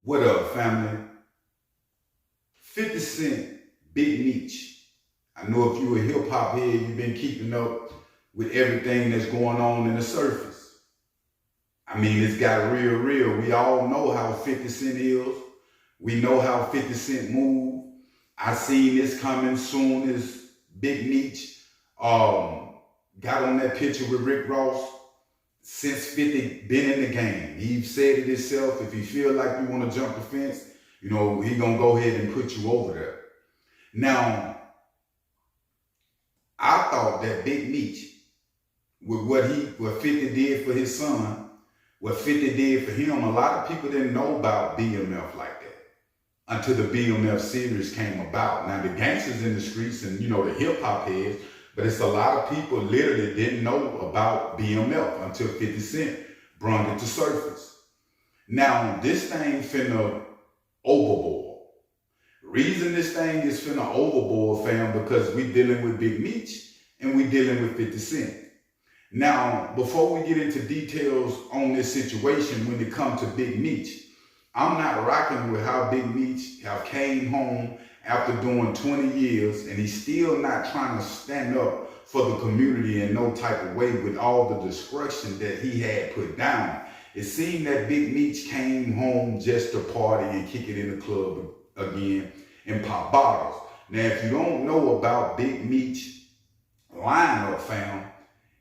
What up, family? 50 Cent, Big Meech. I know if you a hip hop head, you've been keeping up with everything that's going on in the surface. I mean, it's got real. We all know how 50 Cent is. We know how 50 Cent move. I seen this coming soon as Big Meech got on that picture with Rick Ross. Since 50 been in the game, he said it himself. If you feel like you want to jump the fence, he gonna go ahead and put you over there. Now, I thought that Big Meech, with what 50 did for his son, what 50 did for him, a lot of people didn't know about BMF like that until the BMF series came about. Now, the gangsters in the streets and the hip hop heads. But it's a lot of people literally didn't know about BMF until 50 Cent brought it to surface. Now, this thing finna overboard. Reason this thing is finna overboard, fam, because we dealing with Big Meech and we dealing with 50 Cent. Now, before we get into details on this situation when it comes to Big Meech, I'm not rocking with how Big Meech have came home after doing 20 years and he's still not trying to stand up for the community in no type of way with all the destruction that he had put down. It seemed that Big Meech came home just to party and kick it in the club again and pop bottles. Now, if you don't know about Big Meech lineup, fam,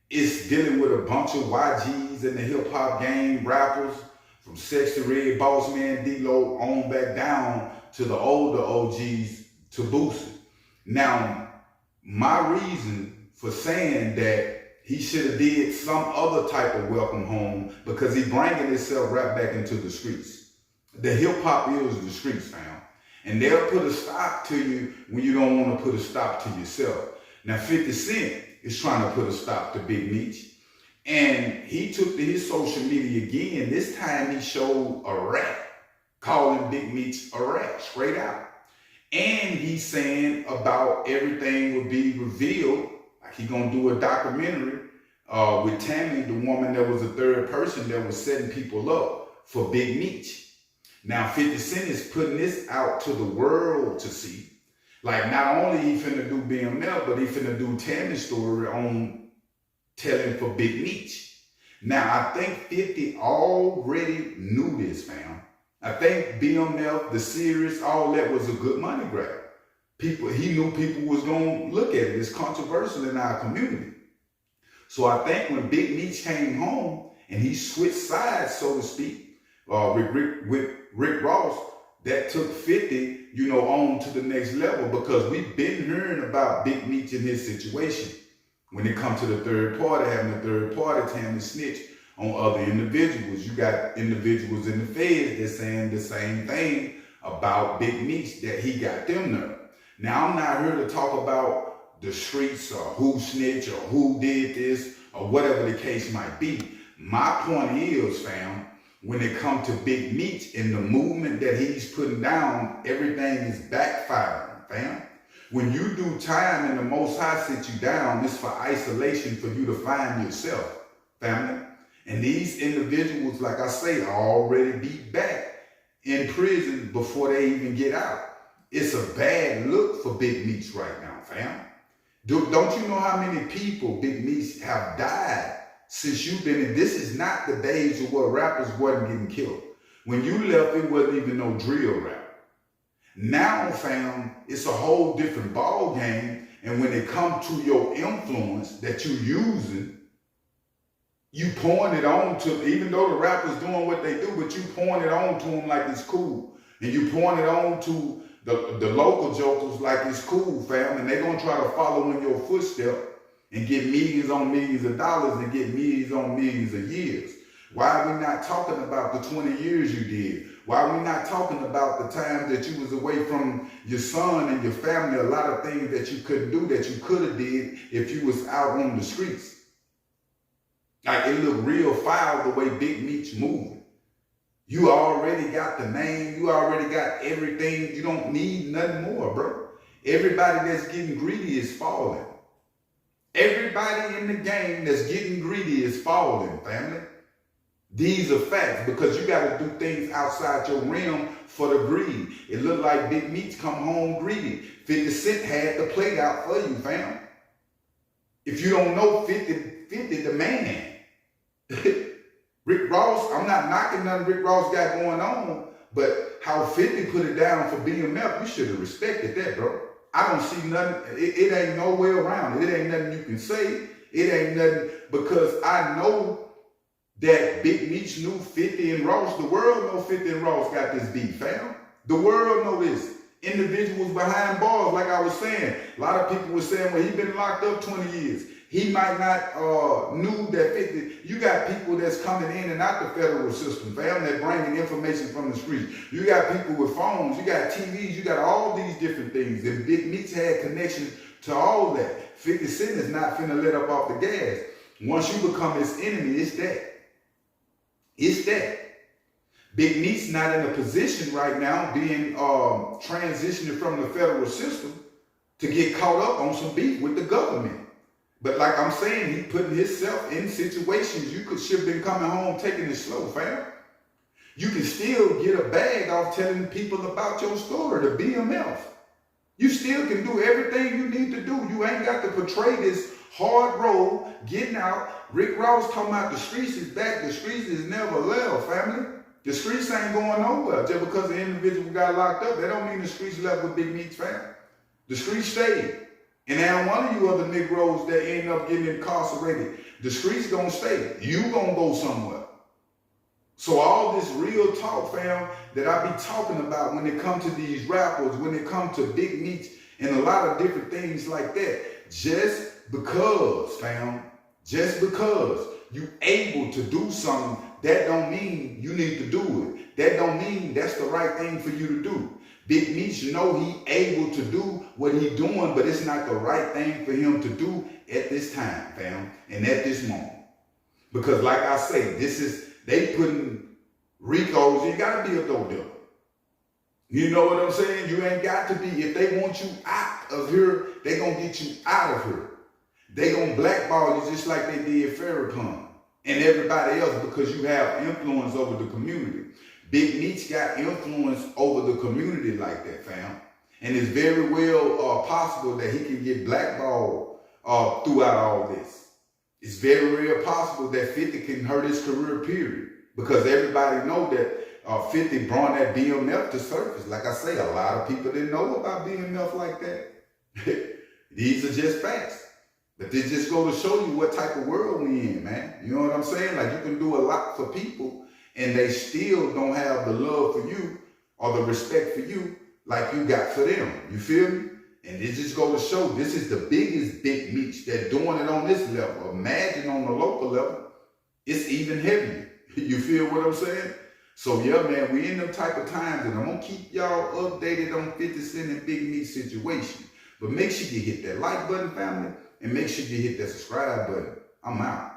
it's dealing with a bunch of YGs in the hip hop game, rappers, from Sexy Red, Boss Man, D-Lo, on back down to the older OGs to Boosie. Now, my reason for saying that he should have did some other type of welcome home because he bringing himself right back into the streets. The hip hop is the streets, fam. And they'll put a stop to you when you don't want to put a stop to yourself. Now, 50 Cent is trying to put a stop to Big Meech. And he took to his social media again. This time he showed a rat, calling Big Meech a rat, straight out. And he's saying about everything will be revealed, like he's gonna do a documentary with Tammy, the woman that was the third person that was setting people up for Big Meech. Now 50 Cent is putting this out to the world to see. Like not only he finna do BML, but he finna do Tammy's story on telling for Big Meech. Now, I think 50 already knew this, fam. I think BMF, the series, all that was a good money grab. He knew people was going to look at it. It's controversial in our community. So I think when Big Meech came home and he switched sides, so to speak, with Rick Ross, that took 50, on to the next level because we've been hearing about Big Meech and his situation. When it comes to the third party, having a third party Tammy snitch on other individuals. You got individuals in the feds that's saying the same thing about Big Meech, that he got them there. Now, I'm not here to talk about the streets or who snitched or who did this or whatever the case might be. My point is, fam, when it comes to Big Meech and the movement that he's putting down, everything is backfiring, fam. When you do time and the Most High sits you down, it's for isolation for you to find yourself, family. And these individuals, like I say, are already beat back in prison before they even get out. It's a bad look for Big Meech right now, fam. Don't you know how many people Big Meech have died since you've been in? This is not the days of where rappers wasn't getting killed. When you left, it wasn't even no drill rap. Now, fam, it's a whole different ball game. And when it comes to your influence that you're using, you pouring it on to, even though the rapper's doing what they do, but you pouring it on to them like it's cool. And you pouring it on to the local jokers like it's cool, fam. And they're going to try to follow in your footsteps and get millions on millions of dollars and get millions on millions of years. Why are we not talking about the 20 years you did? Why are we not talking about the time that you was away from your son and your family? A lot of things that you couldn't do that you could have did if you was out on the streets. Like it looked real foul the way Big Meech moving. You already got the name. You already got everything. You don't need nothing more, bro. Everybody that's getting greedy is falling. Everybody in the game that's getting greedy is falling, family. These are facts because you got to do things outside your realm for the greed. It looked like Big Meech come home greedy. 50 Cent had the plate out for you, fam. If you don't know 50 the man. Rick Ross, I'm not knocking nothing Rick Ross got going on, but how 50 put it down for BMF, you should have respected that, bro. I don't see nothing. It ain't no way around it. It ain't nothing you can say. It ain't nothing because I know that Big Meech knew 50 and Ross. The world know 50 and Ross got this beef, fam. The world know this. Individuals behind bars, like I was saying. A lot of people were saying, well, he been locked up 20 years. He might not knew that 50. You got people that's coming in and out the federal system, fam, that bringing information from the streets. You got people with phones. You got TVs. You got all these different things. And Big Meech had connection to all that. 50 Cent is not finna let up off the gas. Once you become his enemy, it's that. It's that. Big Meech not in a position right now being transitioned from the federal system to get caught up on some beef with the government. But like I'm saying, he putting himself in situations you should have been coming home taking it slow, fam. You can still get a bag off telling people about your story, the BMF. You still can do everything you need to do. You ain't got to portray this hard role, getting out. Rick Ross talking about the streets is back. The streets is never left, family. The streets ain't going nowhere. Just because the individual got locked up, that don't mean the streets left with Big Meech, fam. The streets stayed. And now one of you other Negroes that end up getting incarcerated, the streets gonna stay. You gonna go somewhere. So all this real talk, fam, that I be talking about when it comes to these rappers, when it comes to Big Meech and a lot of different things like that, just because, fam, just because you able to do something, that don't mean you need to do it. That don't mean that's the right thing for you to do. Big Meech know he able to do what he doing, but it's not the right thing for him to do at this time, fam, and at this moment. Because like I say, they putting Ricos, you gotta be a dope dealer. You know what I'm saying? You ain't got to be. If they want you out of here, they gonna get you out of here. They gonna blackball you just like they did Farrakhan and everybody else because you have influence over the community. Big Meech got influence over the community like that, fam. And it's very well possible that he can get blackballed throughout all this. It's very real possible that 50 can hurt his career, period. Because everybody know that 50 brought that BMF to surface. Like I say, a lot of people didn't know about BMF like that. These are just facts. But they just go to show you what type of world we in, man. You know what I'm saying? Like you can do a lot for people and they still don't have the love for you or the respect for you like you got for them. You feel me? And it just go to show this is the biggest Big Meech that doing it on this level. Imagine on the local level, it's even heavier. You feel what I'm saying? So yeah, man, we in them type of times and I'm gonna keep y'all updated on 50 Cent and Big Meech situation. But make sure you hit that like button, family, and make sure you hit that subscribe button. I'm out.